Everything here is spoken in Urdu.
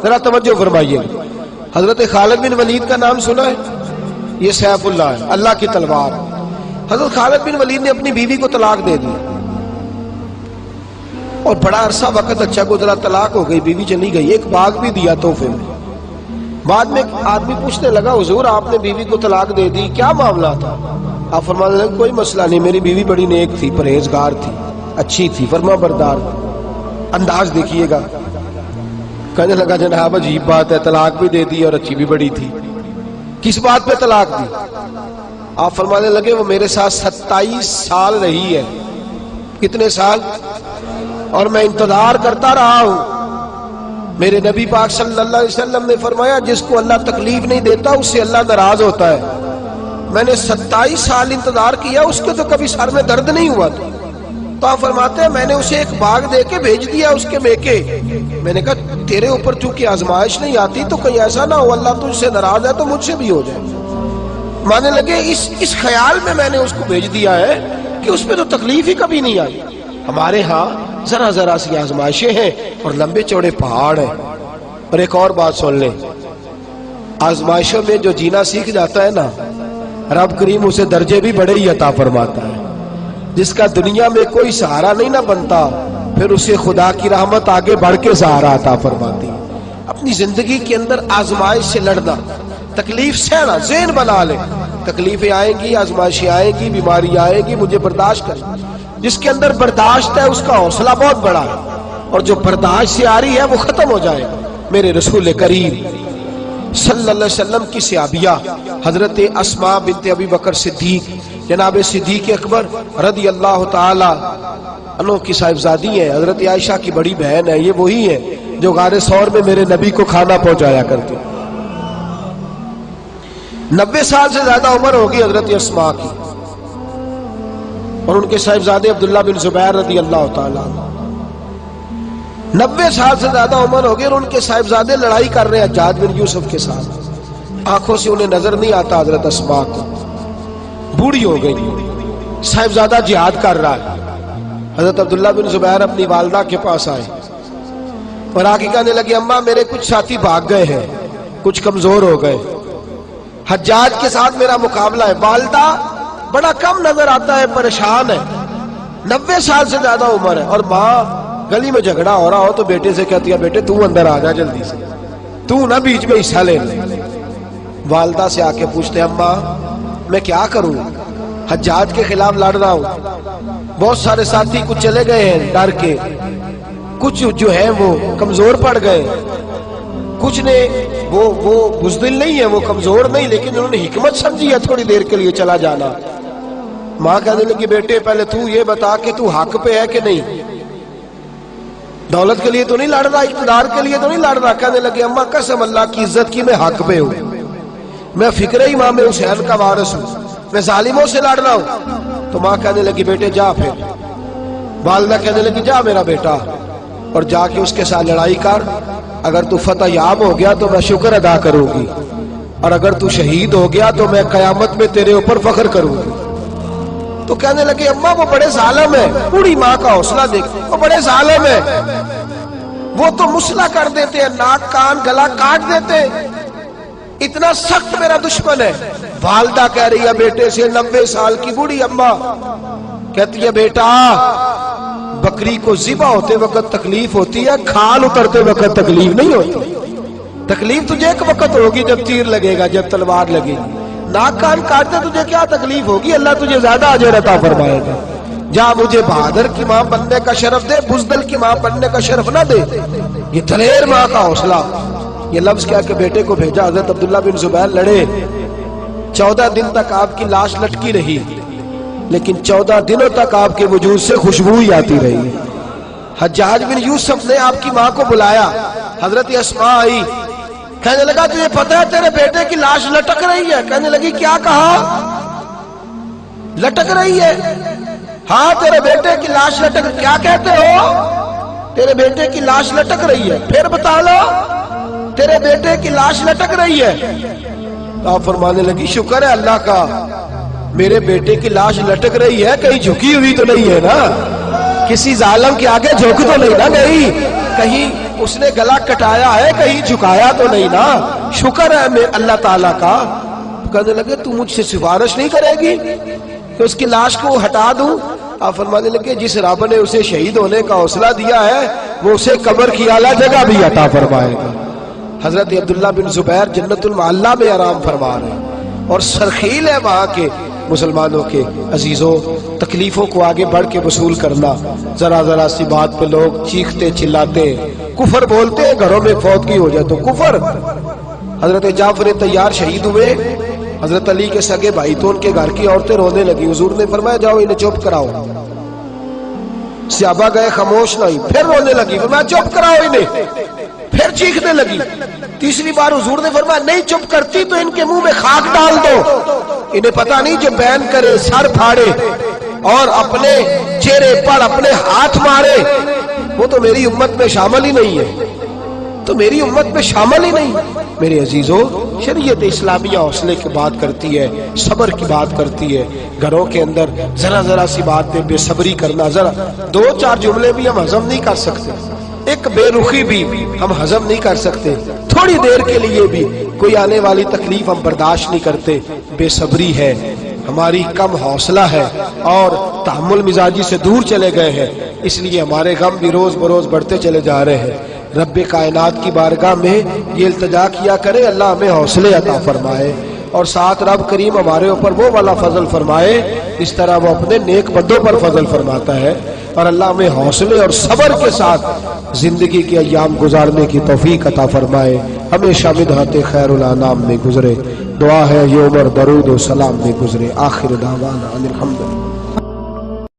ذرا توجہ فرمائیے. حضرت خالد بن ولید کا نام سنا ہے؟ یہ سیف اللہ ہے، اللہ کی تلوار. حضرت خالد بن ولید نے اپنی بیوی کو طلاق دے دی اور بڑا عرصہ وقت اچھا گزرا، طلاق ہو گئی، بیوی چلی گئی. ایک باغ بھی دیا تحفے میں. بعد میں ایک آدمی پوچھنے لگا حضور آپ نے بیوی کو طلاق دے دی، کیا معاملہ تھا؟ آپ فرمانے لگے کوئی مسئلہ نہیں، میری بیوی بڑی نیک تھی، پرہیزگار تھی، اچھی تھی، فرما بردار. انداز دیکھیے گا. کہنے لگا جناب عجیب بات ہے، طلاق بھی دے دی اور اچھی بھی بڑی تھی، کس بات پہ طلاق دی؟ آپ فرمانے لگے وہ میرے ساتھ 27 سال رہی ہے. کتنے سال؟ اور میں انتظار کرتا رہا ہوں. میرے نبی پاک صلی اللہ علیہ وسلم نے فرمایا جس کو اللہ تکلیف نہیں دیتا اس سے اللہ ناراض ہوتا ہے. میں نے 27 سال انتظار کیا، اس کے تو کبھی سر میں درد نہیں ہوا تھا. تو آپ فرماتے ہیں میں نے اسے ایک باغ دے کے بھیج دیا اس کے میکے. میں نے کہا تیرے اوپر چونکہ آزمائش نہیں آتی تو کہیں ایسا نہ ہو اللہ تجھ سے ناراض ہے تو مجھ سے بھی ہو جائے. مانے لگے اس خیال میں نے اس کو بھیج دیا ہے کہ اس پہ تو تکلیف ہی کبھی نہیں آئی. ہمارے ہاں ذرا ذرا سی آزمائشیں ہیں اور لمبے چوڑے پہاڑ ہیں. اور ایک اور بات سن لیں، آزمائشوں میں جو جینا سیکھ جاتا ہے نا، رب کریم اسے درجے بھی بڑے ہی عطا فرماتا ہے. جس کا دنیا میں کوئی سہارا نہیں نہ بنتا پھر اسے خدا کی رحمت آگے بڑھ کے سہارا عطا فرماتی. اپنی زندگی کے اندر آزمائش سے لڑنا، تکلیف سہنا، ذہن بنا لے تکلیفیں آئیں گی، آزمائشیں آئیں گی، بیماری آئیں گی، مجھے برداشت کریں. جس کے اندر برداشت ہے اس کا حوصلہ بہت بڑا ہے، اور جو برداشت سے آ رہی ہے وہ ختم ہو جائے. میرے رسول کریم صلی اللہ علیہ وسلم کی صحابیہ حضرت اسماء بنت ابی بکر صدیق، جناب صدیق اکبر رضی اللہ تعالی عنہ کی صاحبزادی ہیں، حضرت عائشہ کی بڑی بہن ہے. یہ وہی ہے جو غار ثور میں میرے نبی کو کھانا پہنچایا کرتے. 90 سال سے زیادہ عمر ہوگی حضرت اسماء کی، اور ان کے صاحبزادے عبداللہ بن زبیر رضی اللہ تعالیٰ عنہ. 90 سال سے زیادہ عمر ہوگی اور ان کے صاحبزادے لڑائی کر رہے ہیں حجاج بن یوسف کے ساتھ. آنکھوں سے انہیں نظر نہیں آتا حضرت اسماء کو، بوڑھی ہو گئی. صاحبزادہ جہاد کر رہا ہے. حضرت عبداللہ بن زبیر اپنی والدہ کے پاس آئے اور آگے کہنے لگے اماں میرے کچھ ساتھی بھاگ گئے ہیں، کچھ کمزور ہو گئے، حجاج کے ساتھ میرا مقابلہ ہے. والدہ بڑا کم نظر آتا ہے، پریشان ہے، 90 سال سے زیادہ عمر ہے. اور ماں گلی میں جھگڑا ہو رہا ہو تو بیٹے سے کہتی ہے بیٹے تو اندر آ جا جلدی سے، تو نہ بیچ میں حصہ لے. والدہ سے آ کے پوچھتے ہیں اماں میں کیا کروں، حجاج کے خلاف لڑ رہا ہوں، بہت سارے ساتھی کچھ چلے گئے ہیں ڈر کے، کچھ جو ہیں وہ کمزور پڑ گئے، کچھ نے وہ بزدل نہیں ہے، وہ کمزور نہیں، لیکن انہوں نے حکمت سمجھی ہے تھوڑی دیر کے لیے چلا جانا. ماں کہنے لگی بیٹے پہلے تو یہ بتا کہ تو حق پہ ہے کہ نہیں، دولت کے لیے تو نہیں لڑ رہا، اقتدار کے لیے تو نہیں لڑ رہا. کہنے لگے اماں قسم اللہ کی عزت کی میں حق پہ ہوں، میں فکر امام حسین کا وارث ہوں، میں ظالموں سے لڑ رہا ہوں. تو ماں کہنے لگی بیٹے جا. پھر والدہ کہنے لگی جا میرا بیٹا اور جا کے اس کے ساتھ لڑائی کر، اگر تو فتح یاب ہو گیا تو میں شکر ادا کروں گی، اور اگر تو شہید ہو گیا تو میں قیامت میں تیرے اوپر فخر کروں گی. تو کہنے لگے اماں وہ بڑے ظالم ہے، بوڑھی ماں کا حوصلہ دیکھ، وہ بڑے ظالم ہے، وہ تو مسئلہ کر دیتے ہیں، ناک کان گلا کاٹ دیتے ہیں، اتنا سخت میرا دشمن ہے. والدہ کہہ رہی ہے بیٹے سے، 90 سال کی بوڑھی اماں کہتی ہے بیٹا بکری کو ذبح ہوتے وقت تکلیف ہوتی ہے، کھال اترتے وقت تکلیف نہیں ہوتی. تکلیف تجھے ایک وقت ہوگی جب تیر لگے گا، جب تلوار لگے گی. ناک کان کاٹتے تجھے کیا تکلیف ہوگی، اللہ تجھے زیادہ اجر عطا فرمائے گا. جا مجھے بہادر کی ماں بننے کا شرف دے، بزدل کی ماں بننے کا شرف نہ دے. یہ دلیر ماں کا حوصلہ. یہ لفظ کیا کہ بیٹے کو بھیجا. حضرت عبداللہ بن زبیر لڑے، 14 دن تک آپ کی لاش لٹکی رہی، لیکن 14 دنوں تک آپ کے وجود سے خوشبو ہی آتی رہی. حجاج بن یوسف نے آپ کی ماں کو بلایا، حضرت اسماء آئی، کہنے لگا تجھے پتہ ہے تیرے بیٹے کی لاش لٹک رہی ہے؟ کہنے لگی کیا کہا؟ لٹک رہی ہے؟ ہاں تیرے بیٹے کی لاش لٹک. کیا کہتے ہو؟ تیرے بیٹے کی لاش لٹک رہی ہے. پھر بتا لو. تیرے بیٹے کی لاش لٹک رہی ہے. آپ فرمانے لگی شکر ہے اللہ کا، میرے بیٹے کی لاش لٹک رہی ہے، کہیں جھکی ہوئی تو نہیں ہے نا، کسی ظالم کے آگے جھک تو نہیں نا گئی، کہیں اس نے گلا کٹایا ہے کہیں جھکایا تو نہیں نا, شکر ہے میں اللہ تعالیٰ کا. کہنے لگے تو مجھ سے سفارش نہیں کرے گی کہ اس کی لاش کو ہٹا دوں؟ آپ فرمانے لگے جس رب نے اسے شہید ہونے کا حوصلہ دیا ہے وہ اسے قبر کی اعلیٰ جگہ بھی عطا فرمائے گا. حضرت عبداللہ بن زبیر جنت المعلیٰ میں آرام فرما رہے ہیں اور سرخیل ہے وہاں کے مسلمانوں کے. عزیزوں, تکلیفوں کو آگے بڑھ کے وصول کرنا. ذرا ذرا سی بات پہ لوگ چیختے چلاتے کفر بولتے ہیں, گھروں میں فوتگی ہو جائے تو کفر. حضرت جعفر طیار شہید ہوئے, حضرت علی کے سگے بھائی تو ان کے گھر کی عورتیں رونے لگی. حضور نے فرمایا جاؤ انہیں چپ کراؤ. صحابہ گئے, خاموش نہیں, پھر رونے لگی. فرمایا چپ کراؤ انہیں, پھر چیخنے لگی. تیسری بار حضور نے فرمایا نہیں چپ کرتی تو ان کے منہ میں خاک ڈال دو. انہیں پتہ نہیں جو بین کرے, سر پھاڑے اور اپنے چہرے پر اپنے ہاتھ مارے وہ تو میری امت میں شامل ہی نہیں ہے, تو میری امت میں شامل ہی نہیں. میرے عزیزوں, شریعت اسلامیہ حوصلے کی بات کرتی ہے, صبر کی بات کرتی ہے. گھروں کے اندر ذرا ذرا سی بات پہ بے صبری کرنا, ذرا دو چار جملے بھی ہم ہضم نہیں کر سکتے, ایک بے رخی بھی ہم ہضم نہیں کر سکتے, تھوڑی دیر کے لیے بھی کوئی آنے والی تکلیف ہم برداشت نہیں کرتے. بے صبری ہے, ہماری کم حوصلہ ہے اور تحمل مزاجی سے دور چلے گئے ہیں, اس لیے ہمارے غم بھی روز بروز بڑھتے چلے جا رہے ہیں. رب کائنات کی بارگاہ میں یہ التجا کیا کرے اللہ ہمیں حوصلے عطا فرمائے اور ساتھ رب کریم ہمارے اوپر وہ والا فضل فرمائے اس طرح وہ اپنے نیک بندوں پر فضل فرماتا ہے. اور اللہ ہمیں حوصلے اور صبر کے ساتھ زندگی کے ایام گزارنے کی توفیق عطا فرمائے. ہمیشہ مدحت خیر الانام میں گزرے. دعا ہے یہ عمر درود و سلام میں گزرے. آخر دعوانا الحمدللہ.